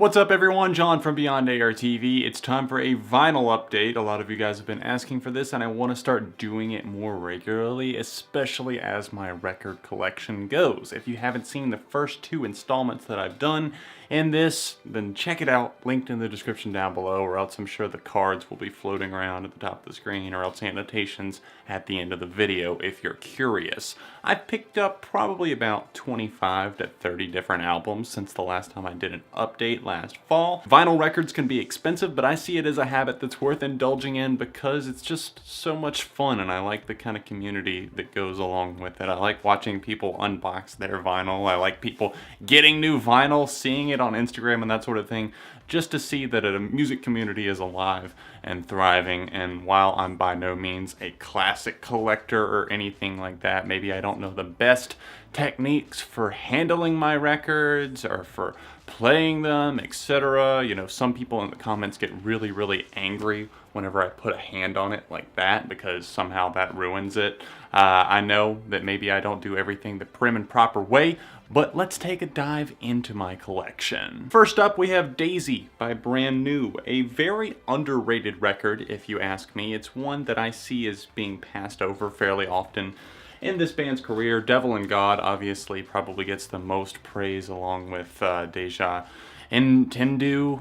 What's up everyone, John from Beyond ARTV. It's time for a vinyl update. A lot of you guys have been asking for this and I want to start doing it more regularly, especially as my record collection goes. If you haven't seen the first two installments that I've done in this, then check it out, linked in the description down below, or else I'm sure the cards will be floating around at the top of the screen, or else annotations at the end of the video if you're curious. I've picked up probably about 25 to 30 different albums since the last time I did an update last fall. Vinyl records can be expensive, but I see it as a habit that's worth indulging in because it's just so much fun and I like the kind of community that goes along with it. I like watching people unbox their vinyl. I like people getting new vinyl, seeing it on Instagram and that sort of thing, just to see that a music community is alive and thriving. And while I'm by no means a classic collector or anything like that, maybe I don't know the best techniques for handling my records or for playing them, etc. You know, some people in the comments get really angry whenever I put a hand on it like that because somehow that ruins it. I know that maybe I don't do everything the prim and proper way, but let's take a dive into my collection. First up, we have Daisy by Brand New, a very underrated record if you ask me. It's one that I see as being passed over fairly often in this band's career. Devil and God obviously probably gets the most praise along with Deja. Nintendo.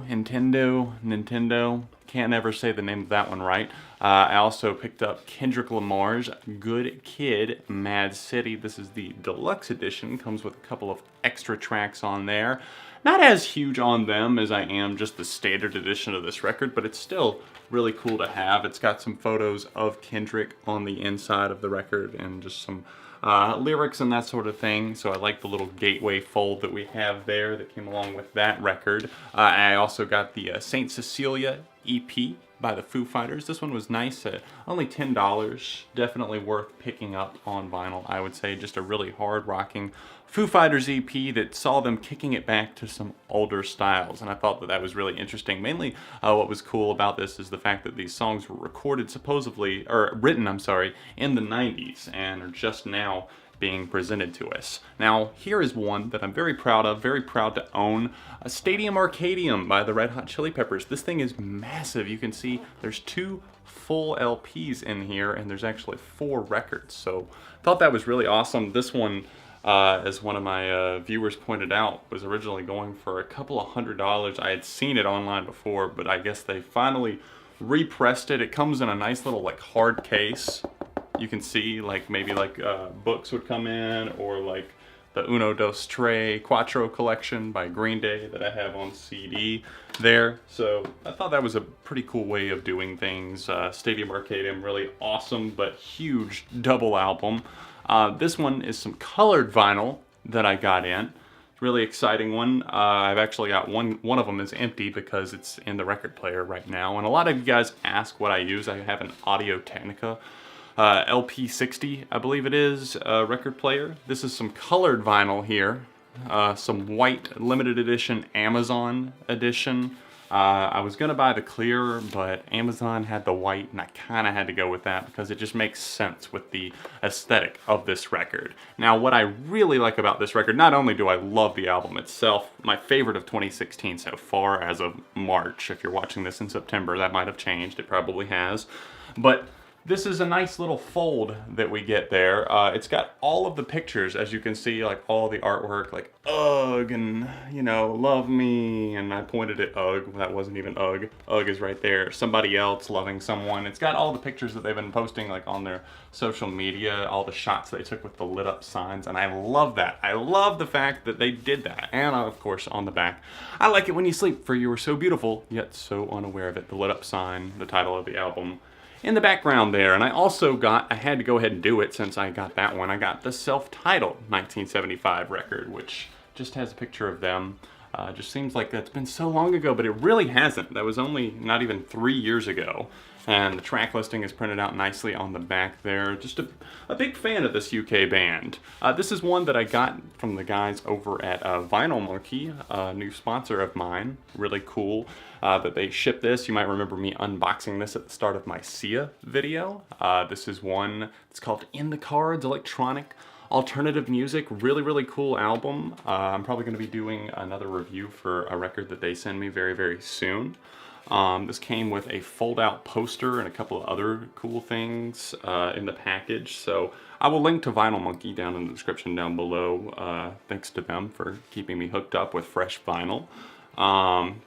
Can't ever say the name of that one right. I also picked up Kendrick Lamar's Good Kid, Mad City. This is the deluxe edition. Comes with a couple of extra tracks on there. Not as huge on them as I am just the standard edition of this record, but it's still really cool to have. It's got some photos of Kendrick on the inside of the record and just some lyrics and that sort of thing. So I like the little gateway fold that we have there that came along with that record. I also got the Saint Cecilia EP by the Foo Fighters. This one was nice, only $10. Definitely worth picking up on vinyl, I would say. Just a really hard rocking Foo Fighters EP that saw them kicking it back to some older styles, and I thought that that was really interesting. Mainly what was cool about this is the fact that these songs were recorded supposedly, or written, I'm sorry, in the 90s and are just now being presented to us. Now, here is one that I'm very proud of, very proud to own. A Stadium Arcadian by the Red Hot Chili Peppers. This thing is massive. You can see there's two full LPs in here and there's actually 4 records. So I thought that was really awesome. This one, as one of my viewers pointed out, was originally going for a couple of $100s. I had seen it online before, but I guess they finally repressed it. It comes in a nice little like hard case. You can see like maybe like books would come in, or like the Uno Dos Tres Cuatro collection by Green Day that I have on CD there. So I thought that was a pretty cool way of doing things. Stadium Arcadian, really awesome but huge double album. This one is some colored vinyl that I got in. Really exciting one. I've actually got one of them is empty because it's in the record player right now. And a lot of you guys ask what I use. I have an Audio Technica LP60, I believe it is, record player. This is some colored vinyl here. Some white limited edition Amazon edition. I was gonna buy the clear, but Amazon had the white and I kinda had to go with that because it just makes sense with the aesthetic of this record. Now, what I really like about this record, not only do I love the album itself, my favorite of 2016 so far as of March. If you're watching this in September, that might have changed, it probably has. But this is a nice little fold that we get there. It's got all of the pictures, as you can see, like all the artwork, like Ugg and, you know, Love Me, and I pointed at Ugg, that wasn't even Ugg. Ugg is right there. Somebody else loving someone. It's got all the pictures that they've been posting like on their social media, all the shots they took with the lit up signs, and I love that. I love the fact that they did that. And of course on the back, I like it when you sleep, for you are so beautiful, yet so unaware of it. The lit up sign, the title of the album in the background there. And I also got, I had to go ahead and do it since I got that one, I got the self-titled 1975 record, which just has a picture of them. Just seems like that's been so long ago, but it really hasn't. That was only not even 3 years ago. And the track listing is printed out nicely on the back there. Just a big fan of this UK band. This is one that I got from the guys over at Vinyl Monkey, a new sponsor of mine. Really cool that they shipped this. You might remember me unboxing this at the start of my Sia video. This is one, it's called In the Cards, electronic alternative music. Really, really cool album. I'm probably going to be doing another review for a record that they send me very, very soon. This came with a fold-out poster and a couple of other cool things in the package. So I will link to Vinyl Monkey down in the description down below. Thanks to them for keeping me hooked up with fresh vinyl.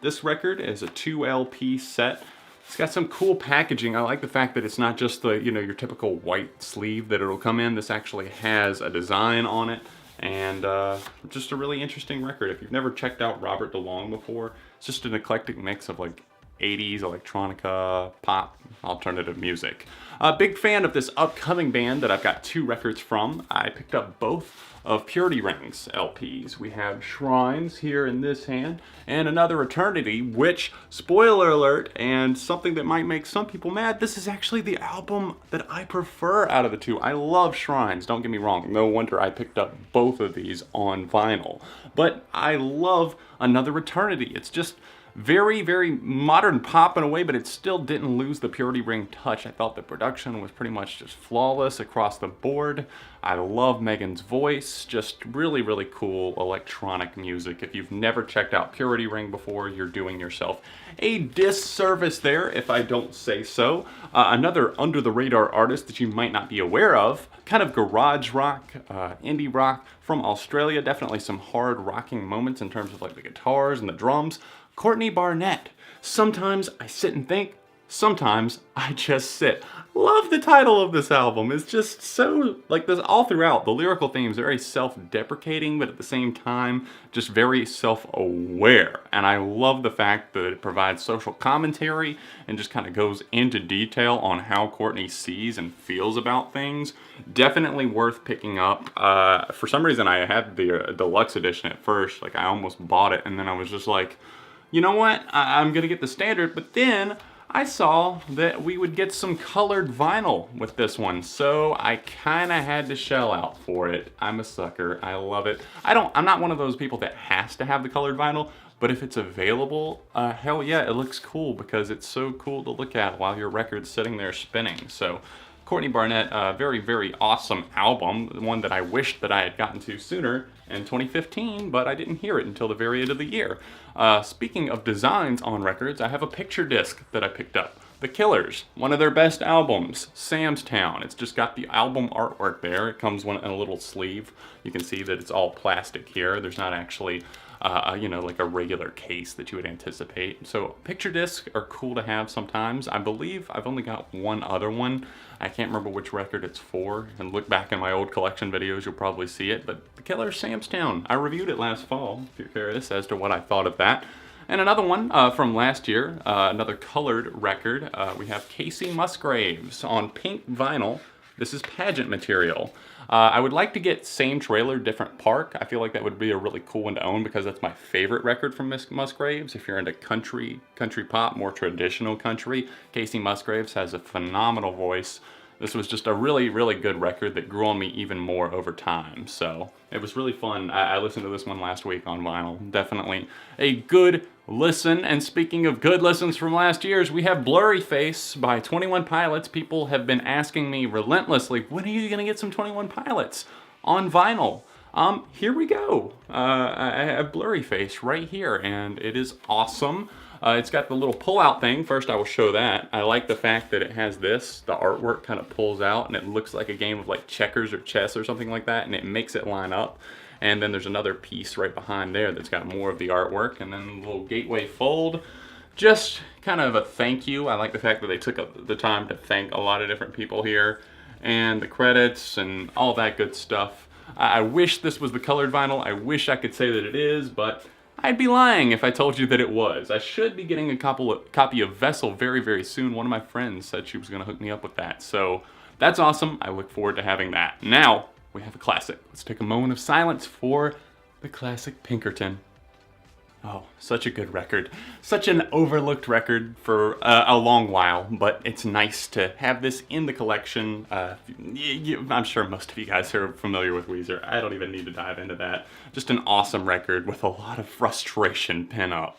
This record is a 2 LP set. It's got some cool packaging. I like the fact that it's not just the, you know, your typical white sleeve that it'll come in. This actually has a design on it, and just a really interesting record. If you've never checked out Robert DeLong before, it's just an eclectic mix of like 80s electronica, pop, alternative music. A big fan of this upcoming band that I've got 2 records from. I picked up both of Purity Rings LPs. We have Shrines here in this hand, and another Eternity, which, spoiler alert, and something that might make some people mad, this is actually the album that I prefer out of the 2. I love Shrines, don't get me wrong. No wonder I picked up both of these on vinyl. But I love Another Eternity. It's just very, very modern pop in a way, but it still didn't lose the Purity Ring touch. I felt the production was pretty much just flawless across the board. I love Megan's voice. Just really, really cool electronic music. If you've never checked out Purity Ring before, you're doing yourself a disservice there, if I don't say so. Another under-the-radar artist that you might not be aware of, kind of garage rock, indie rock from Australia. Definitely some hard rocking moments in terms of like the guitars and the drums. Courtney Barnett. Sometimes I sit and think, sometimes I just sit. Love the title of this album. It's just so, like, this all throughout. The lyrical themes very self-deprecating, but at the same time, just very self-aware. And I love the fact that it provides social commentary and just kind of goes into detail on how Courtney sees and feels about things. Definitely worth picking up. For some reason, I had the deluxe edition at first. Like, I almost bought it, and then I was just like, you know what, I'm gonna get the standard, but then I saw that we would get some colored vinyl with this one, so I kinda had to shell out for it. I'm a sucker, I love it. I'm not one of those people that has to have the colored vinyl, but if it's available, hell yeah, it looks cool because it's so cool to look at while your record's sitting there spinning. So Courtney Barnett, very, very awesome album, one that I wished that I had gotten to sooner in 2015, but I didn't hear it until the very end of the year. Speaking of designs on records, I have a picture disc that I picked up. The Killers, one of their best albums, Sam's Town. It's just got the album artwork there. It comes in a little sleeve. You can see that it's all plastic here. There's not actually you know, like a regular case that you would anticipate. So picture discs are cool to have sometimes. I believe I've only got one other one. I can't remember which record it's for, and look back in my old collection videos, you'll probably see it, but The Killers, Sam's Town. I reviewed it last fall, if you're curious as to what I thought of that. And another one from last year, another colored record. We have Kacey Musgraves on pink vinyl. This is pageant material. I would like to get Same Trailer, Different Park. I feel like that would be a really cool one to own because that's my favorite record from Musgraves. If you're into country pop, more traditional country, Kacey Musgraves has a phenomenal voice. This was just a really, really good record that grew on me even more over time. So it was really fun. I listened to this one last week on vinyl. Definitely a good listen. And speaking of good listens from last year's, we have Blurryface by 21 Pilots. People have been asking me relentlessly, when are you going to get some 21 Pilots on vinyl? Here we go. I have Blurryface right here, and it is awesome. It's got the little pull-out thing. First, I will show that. I like the fact that it has this. The artwork kind of pulls out, and it looks like a game of like checkers or chess or something like that, and it makes it line up. And then there's another piece right behind there that's got more of the artwork, and then a little gateway fold. Just kind of a thank you. I like the fact that they took the time to thank a lot of different people here, and the credits and all that good stuff. I wish this was the colored vinyl. I wish I could say that it is, but I'd be lying if I told you that it was. I should be getting a copy of Vessel very, very soon. One of my friends said she was going to hook me up with that. So that's awesome. I look forward to having that. Now, we have a classic. Let's take a moment of silence for the classic Pinkerton. Oh, such a good record. Such an overlooked record for a long while, but it's nice to have this in the collection. I'm sure most of you guys are familiar with Weezer. I don't even need to dive into that. Just an awesome record with a lot of frustration Pinup.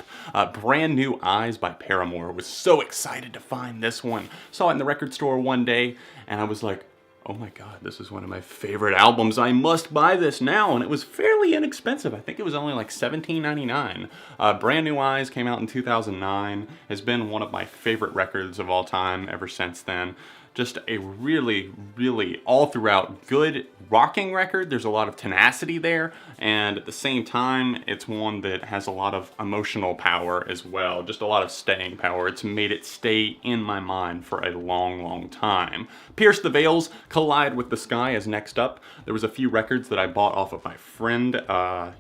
Brand New Eyes by Paramore. Was so excited to find this one. Saw it in the record store one day, and I was like, oh my god, this is one of my favorite albums. I must buy this now. And it was fairly inexpensive. I think it was only like $17.99. Brand New Eyes came out in 2009. Has been one of my favorite records of all time ever since then. Just a really, really all throughout good rocking record. There's a lot of tenacity there, and at the same time, it's one that has a lot of emotional power as well. Just a lot of staying power. It's made it stay in my mind for a long, long time. Pierce the Veil's Collide with the Sky is next up. There was a few records that I bought off of my friend.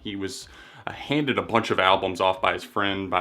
He was handed a bunch of albums off by his friend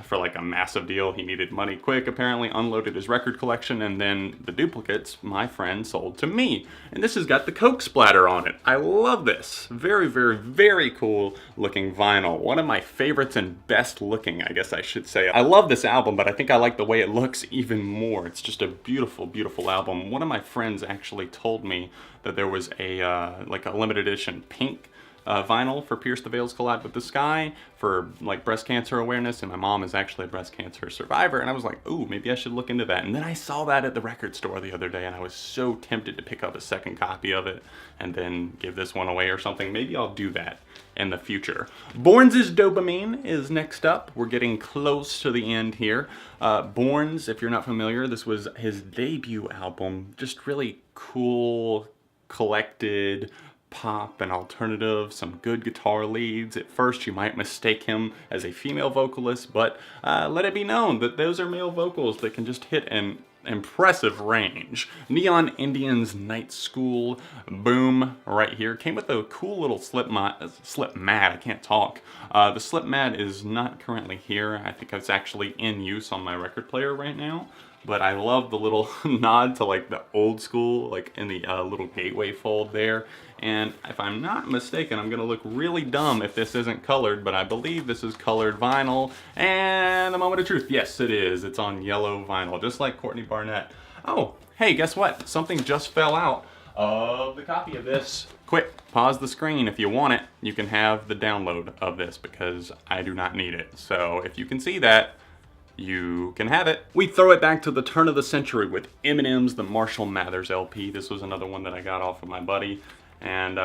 for like a massive deal. He needed money quick, apparently, unloaded his record collection, and then the duplicates my friend sold to me. And this has got the Coke splatter on it. I love this. Very, very, very cool looking vinyl. One of my favorites and best looking, I guess I should say. I love this album, but I think I like the way it looks even more. It's just a beautiful, beautiful album. One of my friends actually told me that there was a like a limited edition pink vinyl for Pierce the Veil's Collide with the Sky for like breast cancer awareness, and my mom is actually a breast cancer survivor, and I was like, ooh, maybe I should look into that. And then I saw that at the record store the other day, and I was so tempted to pick up a second copy of it and then give this one away or something. Maybe I'll do that in the future. Borns' Dopamine is next up. We're getting close to the end here. Borns, if you're not familiar, this was his debut album. Just really cool, collected pop and alternative, some good guitar leads. At first you might mistake him as a female vocalist, but let it be known that those are male vocals that can just hit an impressive range. Neon Indians Night School, boom, right here. Came with a cool little slip mat, I can't talk. The slip mat is not currently here. I think it's actually in use on my record player right now. But I love the little nod to like the old school, like in the little gateway fold there. And if I'm not mistaken, I'm gonna look really dumb if this isn't colored, but I believe this is colored vinyl. And the moment of truth, yes it is. It's on yellow vinyl, just like Courtney Barnett. Oh, hey, guess what? Something just fell out of the copy of this. Quick, pause the screen if you want it. You can have the download of this because I do not need it. So if you can see that, you can have it. We throw it back to the turn of the century with Eminem's The Marshall Mathers LP. This was another one that I got off of my buddy. And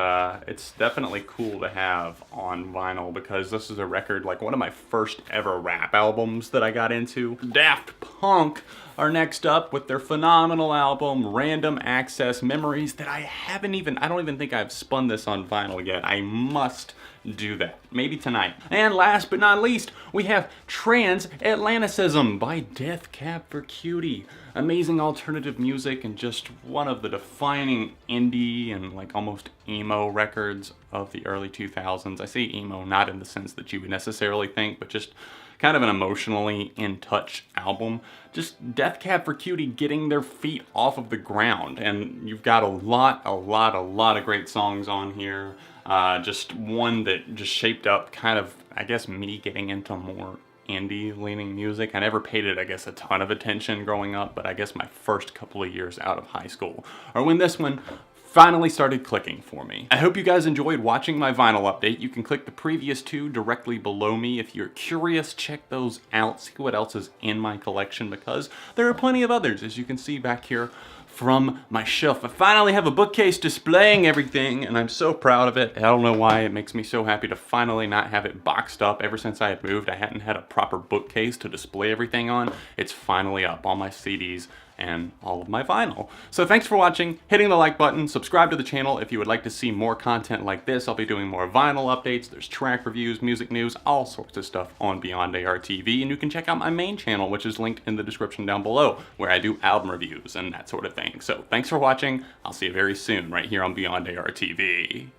it's definitely cool to have on vinyl because this is a record, like one of my first ever rap albums that I got into. Daft Punk are next up with their phenomenal album, Random Access Memories, that I don't even think I've spun this on vinyl yet. I must do that. Maybe tonight. And last but not least, we have Transatlanticism by Death Cab for Cutie. Amazing alternative music and just one of the defining indie and like almost emo records of the early 2000s. I say emo not in the sense that you would necessarily think, but just kind of an emotionally in touch album. Just Death Cab for Cutie getting their feet off of the ground, and you've got a lot of great songs on here. Just one that just shaped up kind of, I guess, me getting into more indie leaning music. I never paid it, I guess, a ton of attention growing up, but I guess my first couple of years out of high school are when this one finally started clicking for me. I hope you guys enjoyed watching my vinyl update. You can click the previous two directly below me. If you're curious, check those out, see what else is in my collection, because there are plenty of others, as you can see back here from my shelf. I finally have a bookcase displaying everything, and I'm so proud of it. I don't know why, it makes me so happy to finally not have it boxed up. Ever since I had moved, I hadn't had a proper bookcase to display everything on. It's finally up, all my CDs and all of my vinyl. So thanks for watching, hitting the like button, subscribe to the channel if you would like to see more content like this. I'll be doing more vinyl updates, there's track reviews, music news, all sorts of stuff on Beyond ARTV, and you can check out my main channel, which is linked in the description down below, where I do album reviews and that sort of thing. So thanks for watching, I'll see you very soon right here on Beyond ARTV.